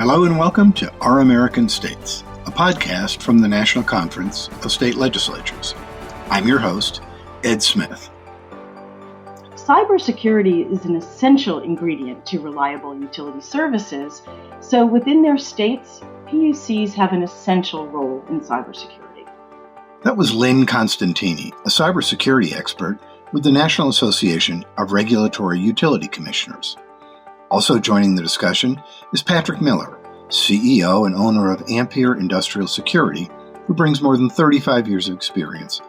Hello and welcome to Our American States, a podcast from the National Conference of State Legislatures. I'm your host, Ed Smith. Cybersecurity is an essential ingredient to reliable utility services, so within their states, PUCs have an essential role in cybersecurity. That was Lynn Constantini, a cybersecurity expert with the National Association of Regulatory Utility Commissioners. Also joining the discussion is Patrick Miller, CEO and owner of Ampere Industrial Security, who brings more than 35 years of experience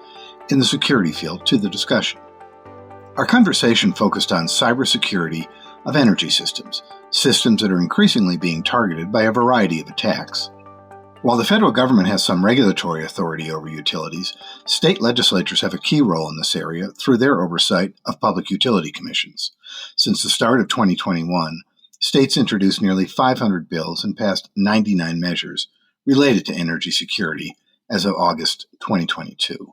in the security field to the discussion. Our conversation focused on cybersecurity of energy systems that are increasingly being targeted by a variety of attacks. While the federal government has some regulatory authority over utilities, state legislatures have a key role in this area through their oversight of public utility commissions. Since the start of 2021, states introduced nearly 500 bills and passed 99 measures related to energy security as of August 2022.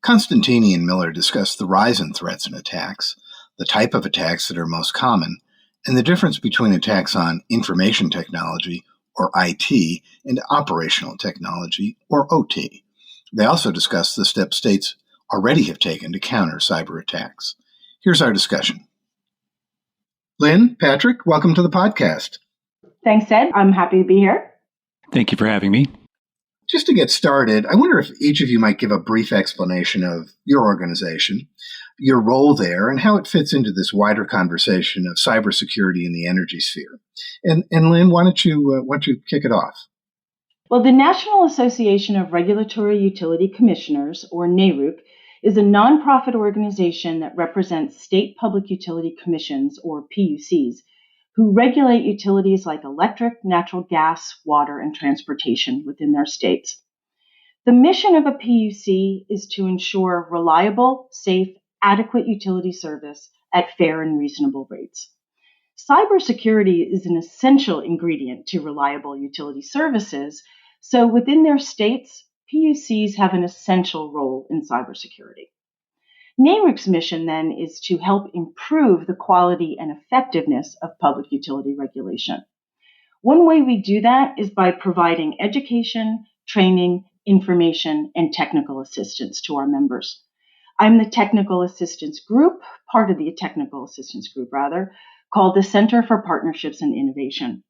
Constantini and Miller discussed the rise in threats and attacks, the type of attacks that are most common, and the difference between attacks on information technology, or IT, and operational technology, or OT. They also discussed the steps states already have taken to counter cyber attacks. Here's our discussion. Lynn, Patrick, welcome to the podcast. Thanks, Ed. I'm happy to be here. Thank you for having me. Just to get started, I wonder if each of you might give a brief explanation of your organization, your role there, and how it fits into this wider conversation of cybersecurity in the energy sphere. And Lynn, why don't you kick it off? Well, the National Association of Regulatory Utility Commissioners, or NARUC, is a nonprofit organization that represents state public utility commissions, or PUCs, who regulate utilities like electric, natural gas, water, and transportation within their states. The mission of a PUC is to ensure reliable, safe, adequate utility service at fair and reasonable rates. Cybersecurity is an essential ingredient to reliable utility services, so within their states, PUCs have an essential role in cybersecurity. NARUC's mission, then, is to help improve the quality and effectiveness of public utility regulation. One way we do that is by providing education, training, information, and technical assistance to our members. I'm the technical assistance group, part of the technical assistance group, called the Center for Partnerships and Innovation.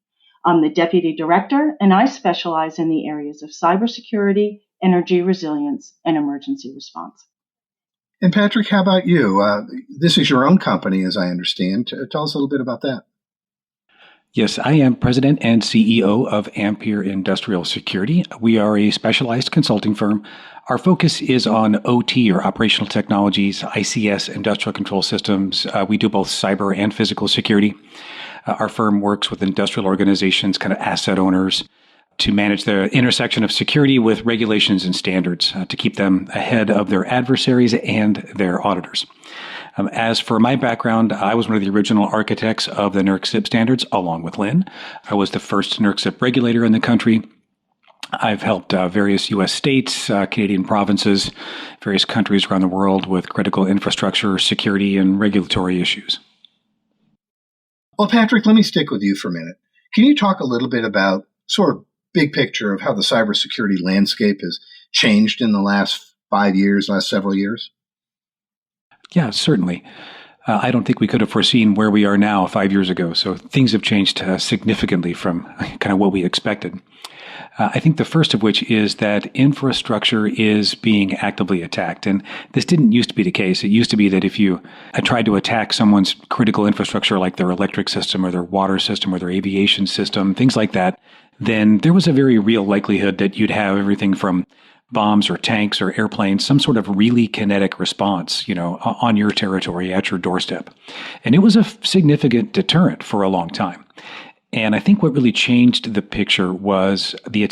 I'm the deputy director, and I specialize in the areas of cybersecurity, energy resilience, and emergency response. And Patrick, how about you? This is your own company, as I understand. Tell us a little bit about that. Yes, I am president and CEO of Ampere Industrial Security. We are a specialized consulting firm. Our focus is on OT, or operational technologies, ICS, industrial control systems. We do both cyber and physical security. Our firm works with industrial organizations, kind of asset owners, to manage the intersection of security with regulations and standards to keep them ahead of their adversaries and their auditors. As for my background, I was one of the original architects of the NERC-CIP standards, along with Lynn. I was the first NERC-CIP regulator in the country. I've helped various U.S. states, Canadian provinces, various countries around the world with critical infrastructure, security, and regulatory issues. Well, Patrick, let me stick with you for a minute. Can you talk a little bit about sort of big picture of how the cybersecurity landscape has changed in the last several years? Yeah, certainly. I don't think we could have foreseen where we are now 5 years ago. So things have changed significantly from kind of what we expected. I think the first of which is that infrastructure is being actively attacked. And this didn't used to be the case. It used to be that if you tried to attack someone's critical infrastructure, like their electric system or their water system or their aviation system, things like that, then there was a very real likelihood that you'd have everything from bombs or tanks or airplanes, some sort of really kinetic response, on your territory at your doorstep. And it was a significant deterrent for a long time. And I think what really changed the picture was the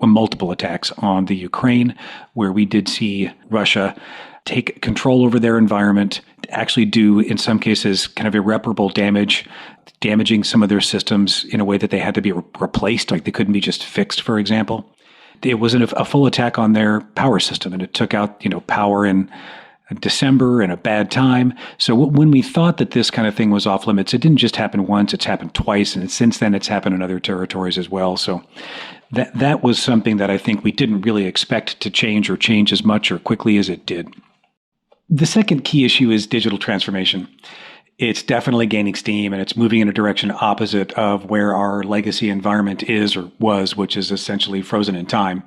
multiple attacks on the Ukraine, where we did see Russia take control over their environment, actually do, in some cases, kind of irreparable damage, damaging some of their systems in a way that they had to be replaced, like they couldn't be just fixed, for example. It was a full attack on their power system, and it took out, power in December and a bad time. So when we thought that this kind of thing was off limits, it didn't just happen once, it's happened twice. And since then, it's happened in other territories as well. So that was something that I think we didn't really expect to change or change as much or quickly as it did. The second key issue is digital transformation. It's definitely gaining steam, and it's moving in a direction opposite of where our legacy environment is or was, which is essentially frozen in time.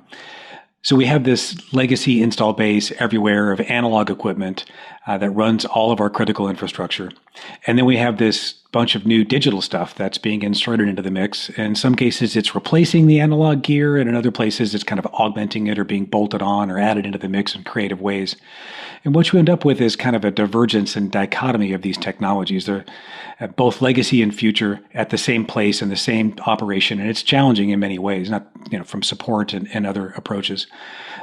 So we have this legacy install base everywhere of analog equipment that runs all of our critical infrastructure. And then we have this bunch of new digital stuff that's being inserted into the mix. In some cases, it's replacing the analog gear, and in other places, it's kind of augmenting it or being bolted on or added into the mix in creative ways. And what you end up with is kind of a divergence and dichotomy of these technologies. They're both legacy and future at the same place and the same operation, and it's challenging in many ways, not from support and other approaches.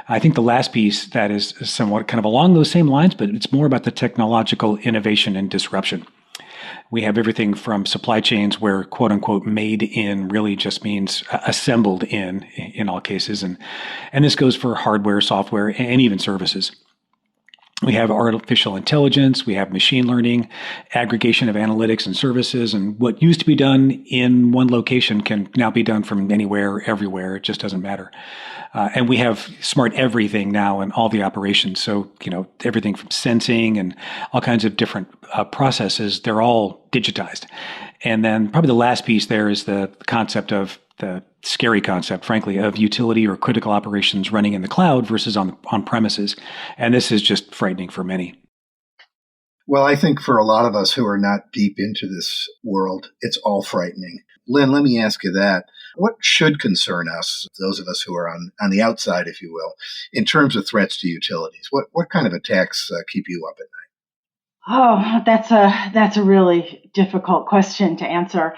I think the last piece that is somewhat kind of along those same lines, but it's more about the technological innovation and disruption. We have everything from supply chains where quote unquote made in really just means assembled in all cases. And this goes for hardware, software, and even services. We have artificial intelligence, we have machine learning, aggregation of analytics and services, and what used to be done in one location can now be done from anywhere, everywhere. It just doesn't matter. And we have smart everything now in all the operations. So, everything from sensing and all kinds of different processes, they're all digitized. And then probably the last piece there is the concept of the scary concept, frankly, of utility or critical operations running in the cloud versus on premises. And this is just frightening for many. Well, I think for a lot of us who are not deep into this world, it's all frightening. Lynn, let me ask you that. What should concern us, those of us who are on the outside, if you will, in terms of threats to utilities? What kind of attacks keep you up at night? Oh, that's a really difficult question to answer.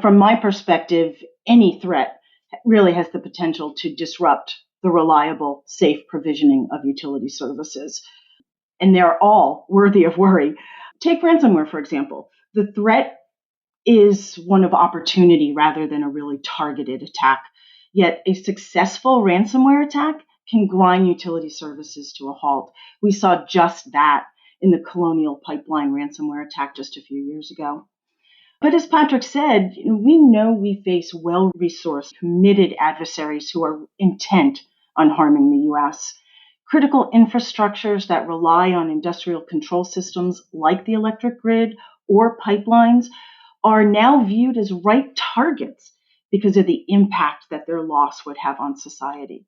From my perspective, any threat really has the potential to disrupt the reliable, safe provisioning of utility services. And they're all worthy of worry. Take ransomware, for example. The threat is one of opportunity rather than a really targeted attack. Yet a successful ransomware attack can grind utility services to a halt. We saw just that in the Colonial pipeline ransomware attack just a few years ago. But as Patrick said, we know we face well-resourced, committed adversaries who are intent on harming the U.S. Critical infrastructures that rely on industrial control systems like the electric grid or pipelines are now viewed as right targets because of the impact that their loss would have on society.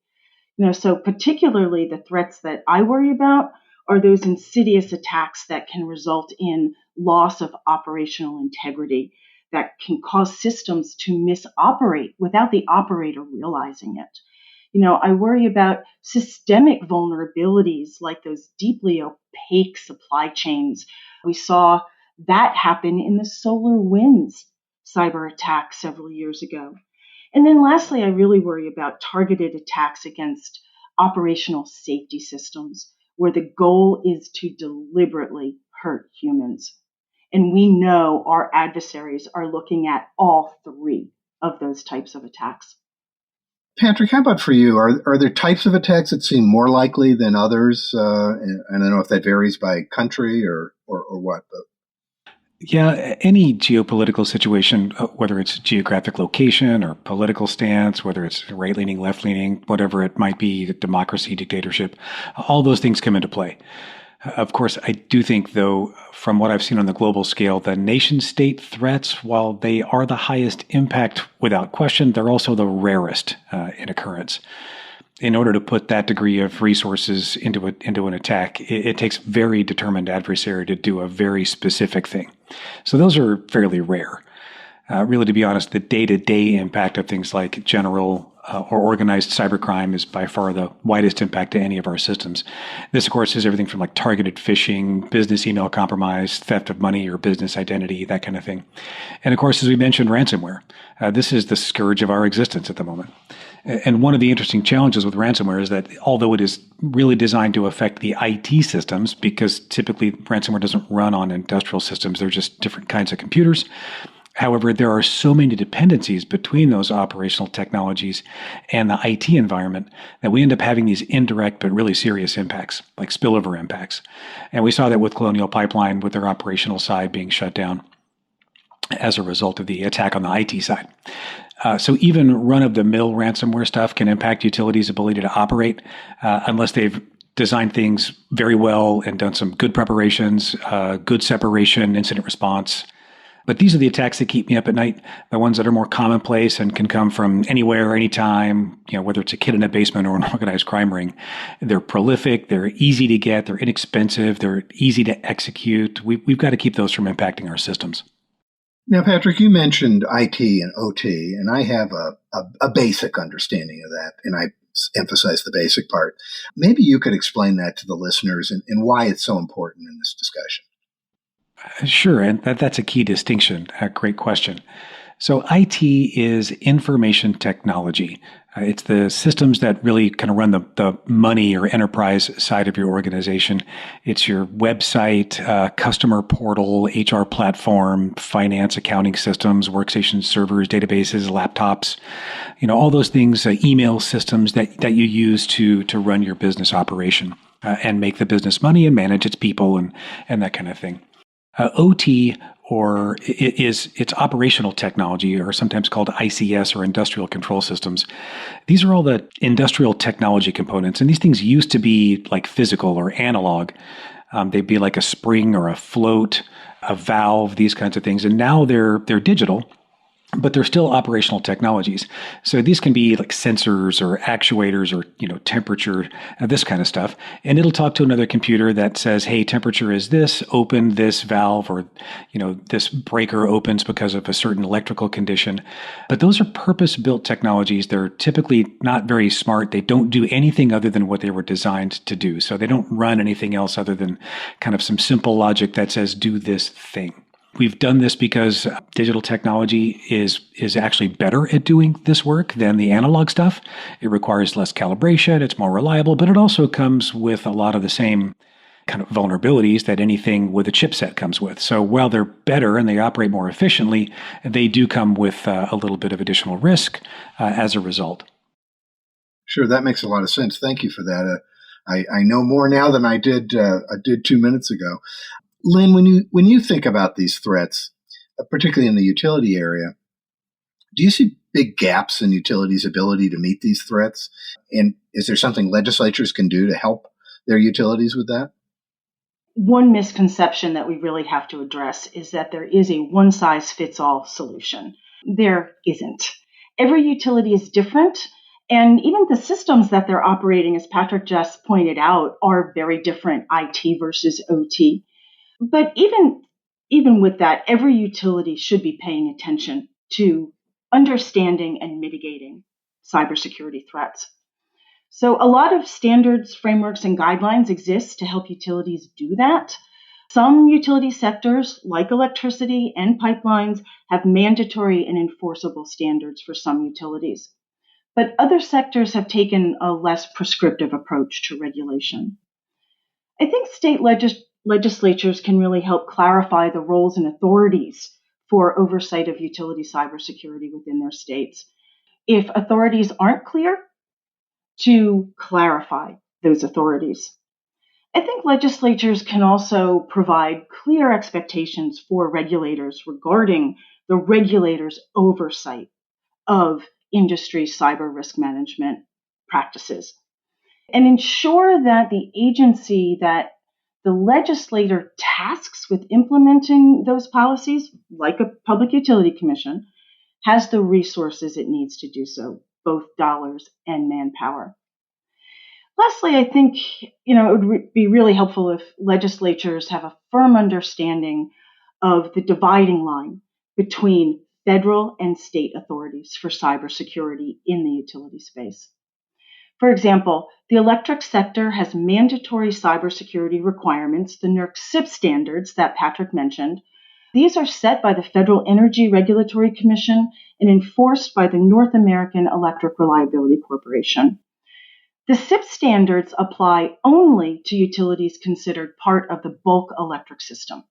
So particularly the threats that I worry about are those insidious attacks that can result in loss of operational integrity, that can cause systems to misoperate without the operator realizing it. I worry about systemic vulnerabilities like those deeply opaque supply chains. We saw that happen in the SolarWinds cyber attack several years ago. And then lastly, I really worry about targeted attacks against operational safety systems, where the goal is to deliberately hurt humans. And we know our adversaries are looking at all three of those types of attacks. Patrick, how about for you? Are there types of attacks that seem more likely than others? And I don't know if that varies by country or what. But. Yeah, any geopolitical situation, whether it's geographic location or political stance, whether it's right-leaning, left-leaning, whatever it might be, democracy, dictatorship, all those things come into play. Of course, I do think, though, from what I've seen on the global scale, the nation-state threats, while they are the highest impact without question, they're also the rarest in occurrence. In order to put that degree of resources into an attack, it takes very determined adversary to do a very specific thing. So those are fairly rare. Really, to be honest, the day-to-day impact of things like general or organized cybercrime is by far the widest impact to any of our systems. This, of course, is everything from like targeted phishing, business email compromise, theft of money or business identity, that kind of thing. And of course, as we mentioned, ransomware. This is the scourge of our existence at the moment. And one of the interesting challenges with ransomware is that although it is really designed to affect the IT systems, because typically ransomware doesn't run on industrial systems, they're just different kinds of computers, However, there are so many dependencies between those operational technologies and the IT environment that we end up having these indirect but really serious impacts, like spillover impacts. And we saw that with Colonial Pipeline, with their operational side being shut down as a result of the attack on the IT side. So even run-of-the-mill ransomware stuff can impact utilities' ability to operate unless they've designed things very well and done some good preparations, good separation, incident response. But these are the attacks that keep me up at night, the ones that are more commonplace and can come from anywhere, anytime, whether it's a kid in a basement or an organized crime ring. They're prolific, they're easy to get, they're inexpensive, they're easy to execute. We've got to keep those from impacting our systems. Now, Patrick, you mentioned IT and OT, and I have a basic understanding of that, and I emphasize the basic part. Maybe you could explain that to the listeners and why it's so important in this discussion. Sure, and that's a key distinction. Great question. So IT is information technology. It's the systems that really kind of run the money or enterprise side of your organization. It's your website, customer portal, HR platform, finance, accounting systems, workstation servers, databases, laptops, all those things, email systems that you use to run your business operation and make the business money and manage its people and that kind of thing. OT, or it's operational technology, or sometimes called ICS, or industrial control systems. These are all the industrial technology components, and these things used to be like physical or analog. They'd be like a spring or a float, a valve, these kinds of things, and now they're digital. But they're still operational technologies. So these can be like sensors or actuators or, temperature, this kind of stuff. And it'll talk to another computer that says, hey, temperature is this, open this valve, or, this breaker opens because of a certain electrical condition. But those are purpose-built technologies. They're typically not very smart. They don't do anything other than what they were designed to do. So they don't run anything else other than kind of some simple logic that says, do this thing. We've done this because digital technology is actually better at doing this work than the analog stuff. It requires less calibration, it's more reliable, but it also comes with a lot of the same kind of vulnerabilities that anything with a chipset comes with. So while they're better and they operate more efficiently, they do come with a little bit of additional risk as a result. Sure, that makes a lot of sense. Thank you for that. I know more now than I did 2 minutes ago. Lynn, when you think about these threats, particularly in the utility area, do you see big gaps in utilities' ability to meet these threats? And is there something legislatures can do to help their utilities with that? One misconception that we really have to address is that there is a one-size-fits-all solution. There isn't. Every utility is different, and even the systems that they're operating, as Patrick just pointed out, are very different, IT versus OT. But even with that, every utility should be paying attention to understanding and mitigating cybersecurity threats. So a lot of standards, frameworks, and guidelines exist to help utilities do that. Some utility sectors, like electricity and pipelines, have mandatory and enforceable standards for some utilities. But other sectors have taken a less prescriptive approach to regulation. I think state legislatures can really help clarify the roles and authorities for oversight of utility cybersecurity within their states. If authorities aren't clear, to clarify those authorities. I think legislatures can also provide clear expectations for regulators regarding the regulator's oversight of industry cyber risk management practices, and ensure that the agency that the legislator tasks with implementing those policies, like a Public Utility Commission, has the resources it needs to do so, both dollars and manpower. Lastly, I think it would be really helpful if legislatures have a firm understanding of the dividing line between federal and state authorities for cybersecurity in the utility space. For example, the electric sector has mandatory cybersecurity requirements, the NERC CIP standards that Patrick mentioned. These are set by the Federal Energy Regulatory Commission and enforced by the North American Electric Reliability Corporation. The CIP standards apply only to utilities considered part of the bulk electric system,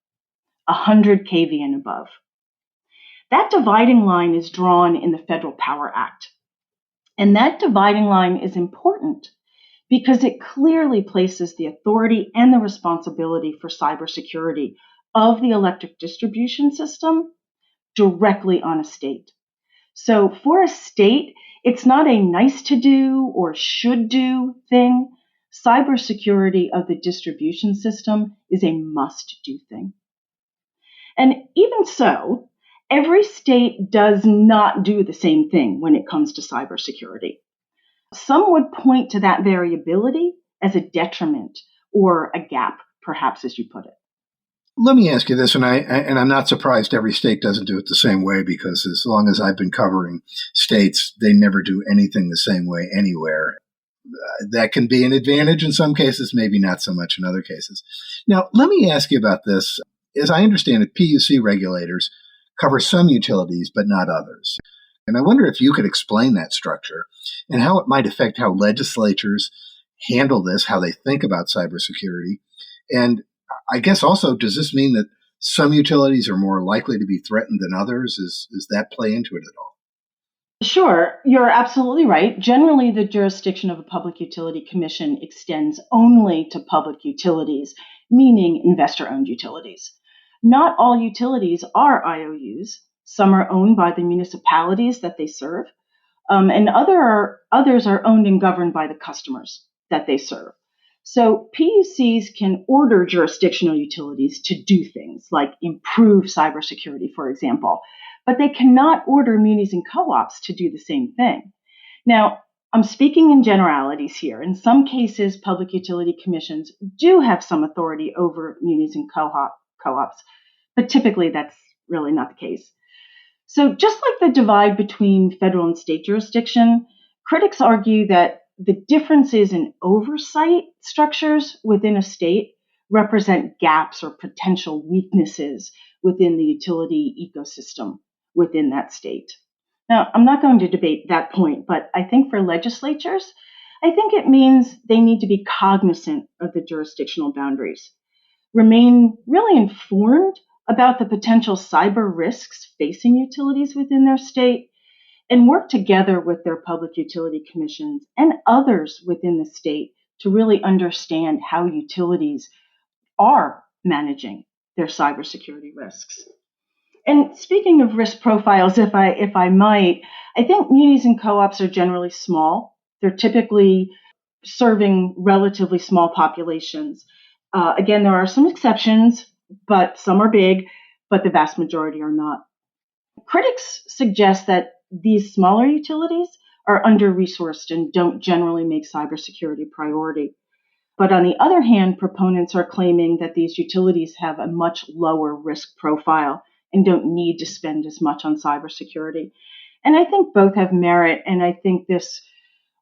100 kV and above. That dividing line is drawn in the Federal Power Act. And that dividing line is important because it clearly places the authority and the responsibility for cybersecurity of the electric distribution system directly on a state. So for a state, it's not a nice to do or should do thing. Cybersecurity of the distribution system is a must do thing. And even so, every state does not do the same thing when it comes to cybersecurity. Some would point to that variability as a detriment or a gap, perhaps as you put it. Let me ask you this, and I'm not surprised every state doesn't do it the same way, because as long as I've been covering states, they never do anything the same way anywhere. That can be an advantage in some cases, maybe not so much in other cases. Now, let me ask you about this. As I understand it, PUC regulators cover some utilities, but not others. And I wonder if you could explain that structure and how it might affect how legislatures handle this, how they think about cybersecurity. And I guess also, does this mean that some utilities are more likely to be threatened than others? Does that play into it at all? Sure, you're absolutely right. Generally, the jurisdiction of a public utility commission extends only to public utilities, meaning investor-owned utilities. Not all utilities are IOUs. Some are owned by the municipalities that they serve, and others are owned and governed by the customers that they serve. So PUCs can order jurisdictional utilities to do things like improve cybersecurity, for example, but they cannot order munis and co-ops to do the same thing. Now, I'm speaking in generalities here. In some cases, public utility commissions do have some authority over munis and co-ops, but typically that's really not the case. So just like the divide between federal and state jurisdiction, critics argue that the differences in oversight structures within a state represent gaps or potential weaknesses within the utility ecosystem within that state. Now, I'm not going to debate that point, but I think for legislatures, I think it means they need to be cognizant of the jurisdictional boundaries, remain really informed about the potential cyber risks facing utilities within their state, and work together with their public utility commissions and others within the state to really understand how utilities are managing their cybersecurity risks. And speaking of risk profiles, if I might, I think munis and co-ops are generally small. They're typically serving relatively small populations. Again, there are some exceptions, but some are big, but the vast majority are not. Critics suggest that these smaller utilities are under-resourced and don't generally make cybersecurity a priority. But on the other hand, proponents are claiming that these utilities have a much lower risk profile and don't need to spend as much on cybersecurity. And I think both have merit, and I think this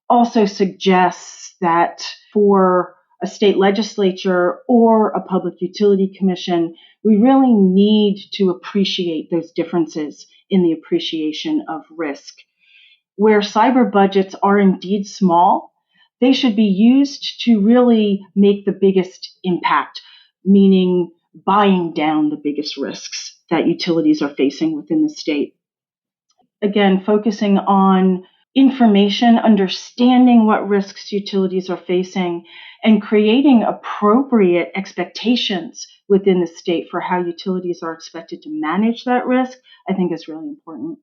also suggests that for a state legislature or a public utility commission, we really need to appreciate those differences in the appreciation of risk. Where cyber budgets are indeed small, they should be used to really make the biggest impact, meaning buying down the biggest risks that utilities are facing within the state. Again, focusing on information, understanding what risks utilities are facing, and creating appropriate expectations within the state for how utilities are expected to manage that risk, I think is really important.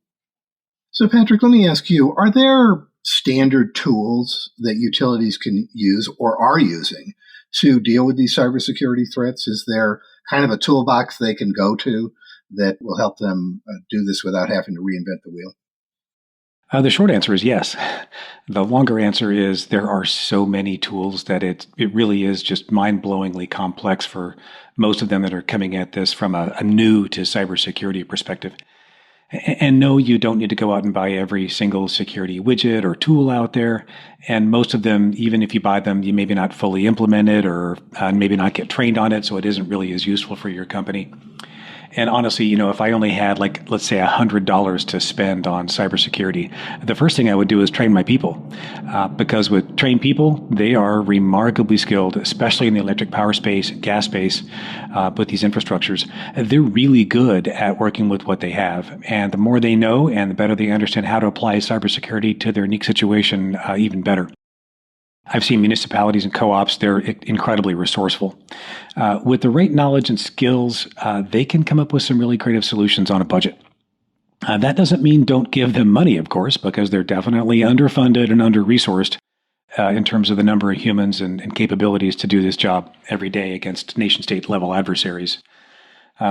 So, Patrick, let me ask you, are there standard tools that utilities can use or are using to deal with these cybersecurity threats? Is there kind of a toolbox they can go to that will help them do this without having to reinvent the wheel? The short answer is yes. The longer answer is there are so many tools that it really is just mind-blowingly complex for most of them that are coming at this from a new to cybersecurity perspective. And no, you don't need to go out and buy every single security widget or tool out there. And most of them, even if you buy them, you maybe not fully implement it or maybe not get trained on it, so it isn't really as useful for your company. And honestly, if I only had let's say $100 to spend on cybersecurity, the first thing I would do is train my people. Because with trained people, they are remarkably skilled, especially in the electric power space, gas space, with these infrastructures. They're really good at working with what they have. And the more they know and the better they understand how to apply cybersecurity to their unique situation, even better. I've seen municipalities and co-ops, they're incredibly resourceful. With the right knowledge and skills, they can come up with some really creative solutions on a budget. That doesn't mean don't give them money, of course, because they're definitely underfunded and under-resourced in terms of the number of humans and capabilities to do this job every day against nation-state level adversaries.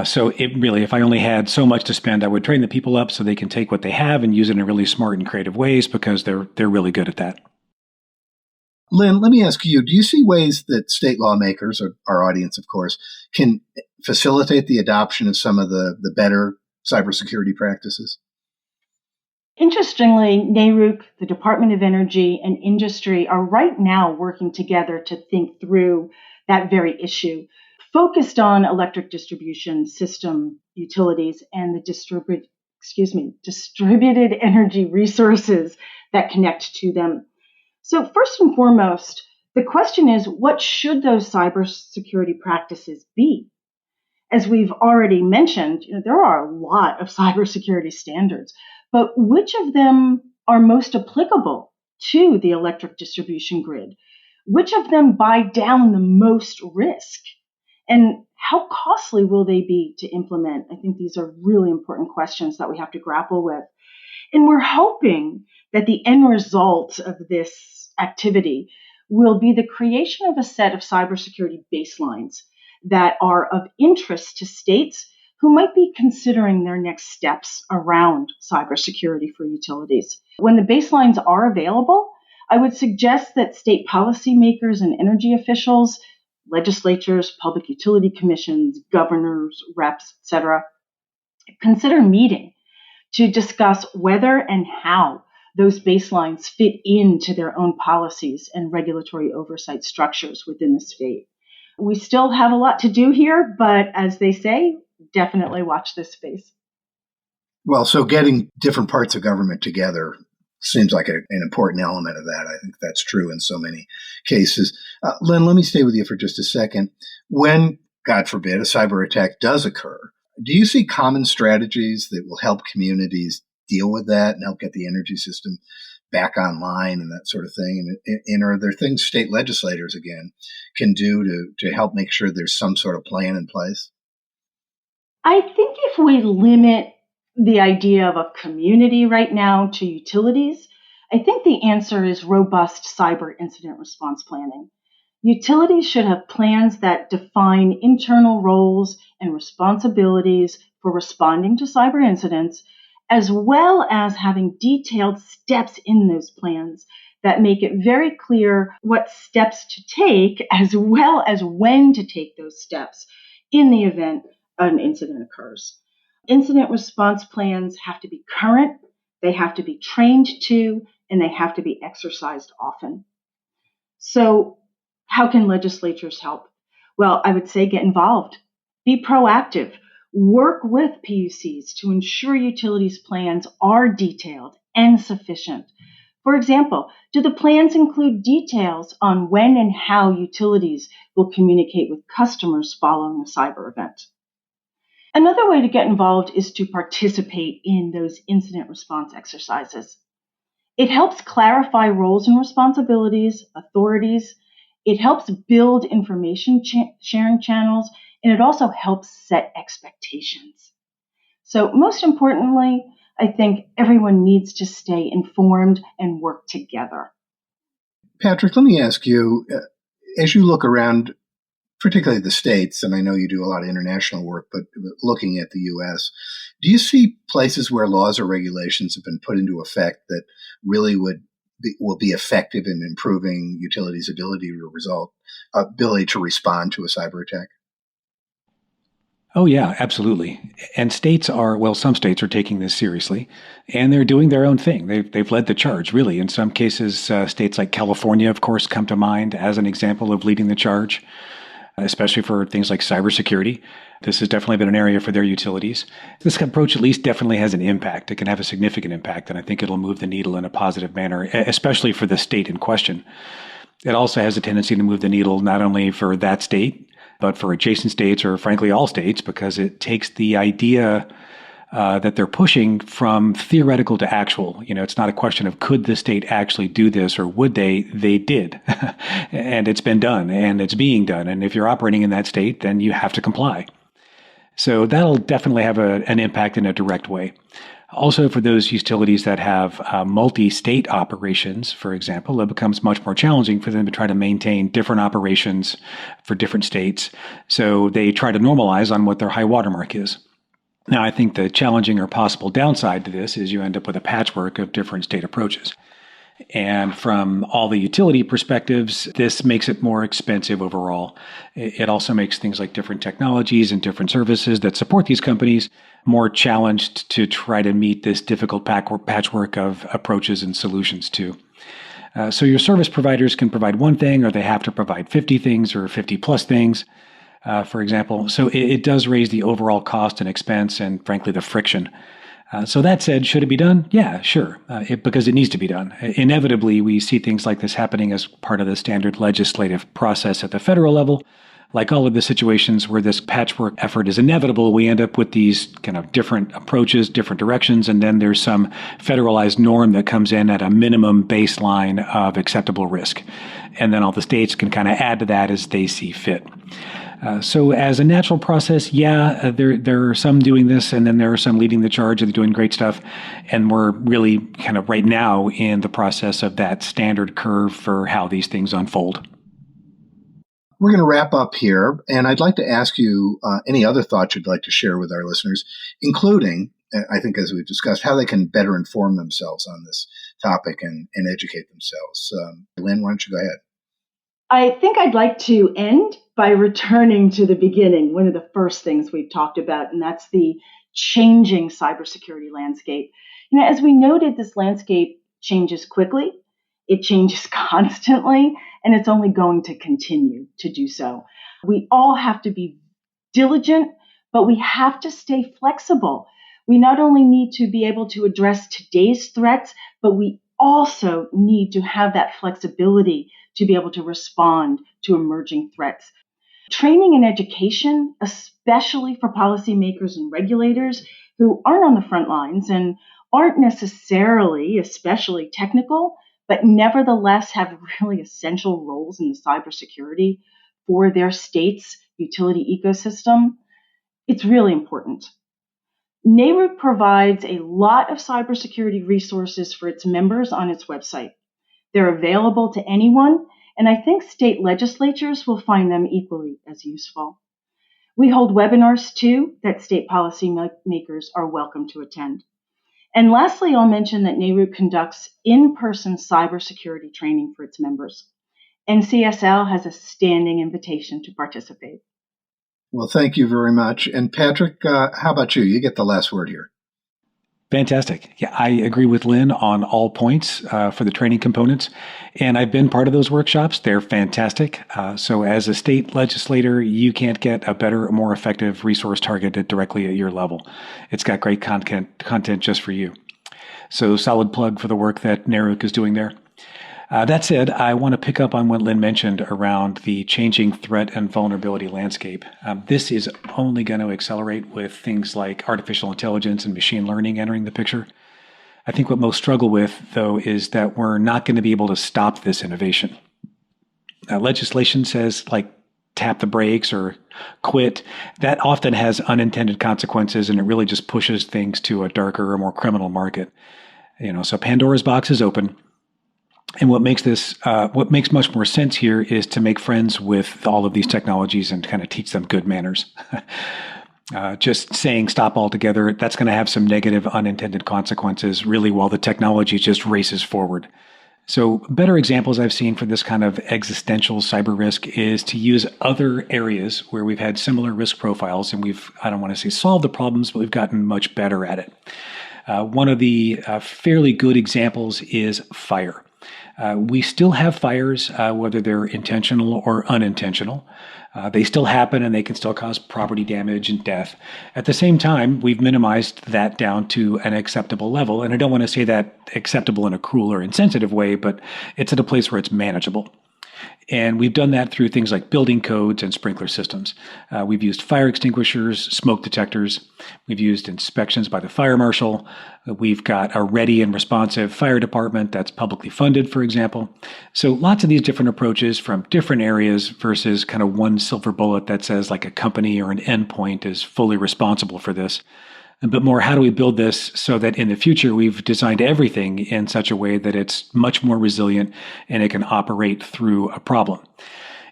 So if I only had so much to spend, I would train the people up so they can take what they have and use it in really smart and creative ways because they're really good at that. Lynn, let me ask you, do you see ways that state lawmakers, or our audience, of course, can facilitate the adoption of some of the better cybersecurity practices? Interestingly, NARUC, the Department of Energy, and industry are right now working together to think through that very issue, focused on electric distribution system utilities and the distributed energy resources that connect to them. So first and foremost, the question is, what should those cybersecurity practices be? As we've already mentioned, there are a lot of cybersecurity standards, but which of them are most applicable to the electric distribution grid? Which of them buy down the most risk? And how costly will they be to implement? I think these are really important questions that we have to grapple with. And we're hoping that the end result of this activity will be the creation of a set of cybersecurity baselines that are of interest to states who might be considering their next steps around cybersecurity for utilities. When the baselines are available, I would suggest that state policymakers and energy officials, legislatures, public utility commissions, governors, reps, etc., consider meeting to discuss whether and how those baselines fit into their own policies and regulatory oversight structures within the state. We still have a lot to do here, but as they say, definitely watch this space. Well, so getting different parts of government together seems like an important element of that. I think that's true in so many cases. Lynn, let me stay with you for just a second. When, God forbid, a cyber attack does occur, do you see common strategies that will help communities deal with that and help get the energy system back online and that sort of thing? And are there things state legislators, again, can do to help make sure there's some sort of plan in place? I think if we limit the idea of a community right now to utilities, I think the answer is robust cyber incident response planning. Utilities should have plans that define internal roles and responsibilities for responding to cyber incidents, as well as having detailed steps in those plans that make it very clear what steps to take, as well as when to take those steps in the event an incident occurs. Incident response plans have to be current, they have to be trained to, and they have to be exercised often. So, how can legislatures help? Well, I would say get involved, be proactive, work with PUCs to ensure utilities plans are detailed and sufficient. For example, do the plans include details on when and how utilities will communicate with customers following a cyber event? Another way to get involved is to participate in those incident response exercises. It helps clarify roles and responsibilities, authorities. It helps build information sharing channels, and it also helps set expectations. So most importantly, I think everyone needs to stay informed and work together. Patrick, let me ask you, as you look around, particularly the states, and I know you do a lot of international work, but looking at the U.S., do you see places where laws or regulations have been put into effect that really will be effective in improving utilities' ability to respond to a cyber attack? Oh, yeah, absolutely. And some states are taking this seriously, and they're doing their own thing. They've led the charge, really. In some cases, states like California, of course, come to mind as an example of leading the charge. especially for things like cybersecurity. This has definitely been an area for their utilities. This approach at least definitely has an impact. It can have a significant impact, and I think it'll move the needle in a positive manner, especially for the state in question. It also has a tendency to move the needle not only for that state, but for adjacent states or frankly all states, because it takes the idea that they're pushing from theoretical to actual. It's not a question of could the state actually do this or would they? They did. And it's been done and it's being done. And if you're operating in that state, then you have to comply. So that'll definitely have an impact in a direct way. Also, for those utilities that have multi-state operations, for example, it becomes much more challenging for them to try to maintain different operations for different states. So they try to normalize on what their high watermark is. Now, I think the challenging or possible downside to this is you end up with a patchwork of different state approaches. And from all the utility perspectives, this makes it more expensive overall. It also makes things like different technologies and different services that support these companies more challenged to try to meet this difficult patchwork of approaches and solutions too. So your service providers can provide one thing, or they have to provide 50 things or 50 plus things, for example. So it does raise the overall cost and expense and frankly the friction. So that said, should it be done? Yeah, sure, because it needs to be done. Inevitably, we see things like this happening as part of the standard legislative process at the federal level. Like all of the situations where this patchwork effort is inevitable, we end up with these kind of different approaches, different directions, and then there's some federalized norm that comes in at a minimum baseline of acceptable risk. And then all the states can kind of add to that as they see fit. So as a natural process, there are some doing this, and then there are some leading the charge, and they're doing great stuff. And we're really kind of right now in the process of that standard curve for how these things unfold. We're going to wrap up here, and I'd like to ask you any other thoughts you'd like to share with our listeners, including, I think as we've discussed, how they can better inform themselves on this topic and educate themselves. Lynn, why don't you go ahead? I think I'd like to end by returning to the beginning, one of the first things we've talked about, and that's the changing cybersecurity landscape. As we noted, this landscape changes quickly, it changes constantly, and it's only going to continue to do so. We all have to be diligent, but we have to stay flexible. We not only need to be able to address today's threats, but we also need to have that flexibility to be able to respond to emerging threats. Training and education, especially for policymakers and regulators who aren't on the front lines and aren't necessarily especially technical, but nevertheless have really essential roles in the cybersecurity for their state's utility ecosystem, it's really important. NARUC provides a lot of cybersecurity resources for its members on its website. They're available to anyone, and I think state legislatures will find them equally as useful. We hold webinars, too, that state policymakers are welcome to attend. And lastly, I'll mention that NARUC conducts in-person cybersecurity training for its members. NCSL has a standing invitation to participate. Well, thank you very much. And Patrick, how about you? You get the last word here. Fantastic. Yeah, I agree with Lynn on all points for the training components. And I've been part of those workshops. They're fantastic. So as a state legislator, you can't get a better, more effective resource targeted directly at your level. It's got great content just for you. So solid plug for the work that NARUC is doing there. That said, I want to pick up on what Lynn mentioned around the changing threat and vulnerability landscape. This is only going to accelerate with things like artificial intelligence and machine learning entering the picture. I think what most struggle with, though, is that we're not going to be able to stop this innovation. Legislation says, tap the brakes or quit. That often has unintended consequences, and it really just pushes things to a darker or more criminal market. So Pandora's box is open. And what makes much more sense here is to make friends with all of these technologies and kind of teach them good manners. Just saying stop altogether, that's going to have some negative unintended consequences, really, while the technology just races forward. So better examples I've seen for this kind of existential cyber risk is to use other areas where we've had similar risk profiles, and I don't want to say solved the problems, but we've gotten much better at it. One of the fairly good examples is fire. We still have fires, whether they're intentional or unintentional. They still happen and they can still cause property damage and death. At the same time, we've minimized that down to an acceptable level. And I don't want to say that acceptable in a cruel or insensitive way, but it's at a place where it's manageable. And we've done that through things like building codes and sprinkler systems. We've used fire extinguishers, smoke detectors. We've used inspections by the fire marshal. We've got a ready and responsive fire department that's publicly funded, for example. So lots of these different approaches from different areas versus kind of one silver bullet that says like a company or an endpoint is fully responsible for this. But more, how do we build this so that in the future we've designed everything in such a way that it's much more resilient and it can operate through a problem?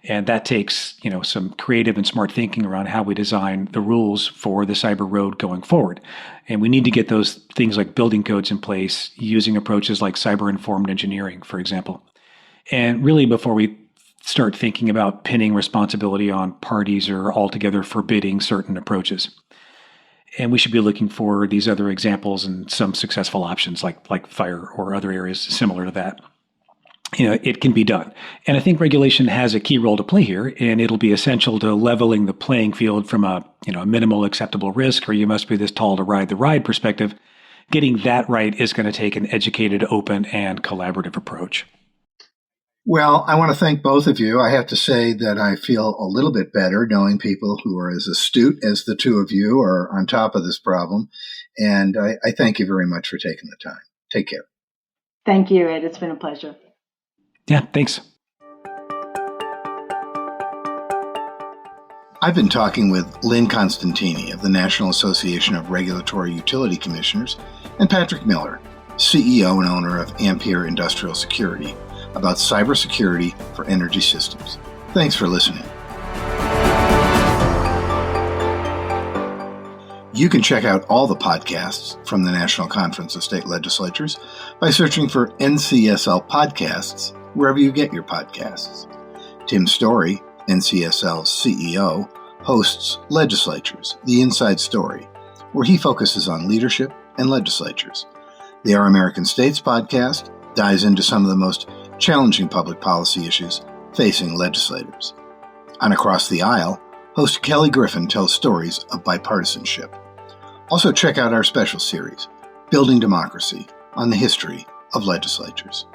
And that takes, some creative and smart thinking around how we design the rules for the cyber road going forward. And we need to get those things like building codes in place using approaches like cyber-informed engineering, for example. And really, before we start thinking about pinning responsibility on parties or altogether forbidding certain approaches. And we should be looking for these other examples and some successful options like fire or other areas similar to that. It can be done. And I think regulation has a key role to play here, and it'll be essential to leveling the playing field from a minimal acceptable risk, or you must be this tall to ride the ride perspective. Getting that right is going to take an educated, open, and collaborative approach. Well, I want to thank both of you. I have to say that I feel a little bit better knowing people who are as astute as the two of you are on top of this problem. And I thank you very much for taking the time. Take care. Thank you, Ed. It's been a pleasure. Yeah, thanks. I've been talking with Lynn Constantini of the National Association of Regulatory Utility Commissioners and Patrick Miller, CEO and owner of Ampere Industrial Security, about cybersecurity for energy systems. Thanks for listening. You can check out all the podcasts from the National Conference of State Legislatures by searching for NCSL Podcasts wherever you get your podcasts. Tim Story, NCSL's CEO, hosts Legislatures, The Inside Story, where he focuses on leadership and legislatures. The Our American States podcast dives into some of the most challenging public policy issues facing legislators. On Across the Aisle, host Kelly Griffin tells stories of bipartisanship. Also check out our special series, Building Democracy, on the history of legislatures.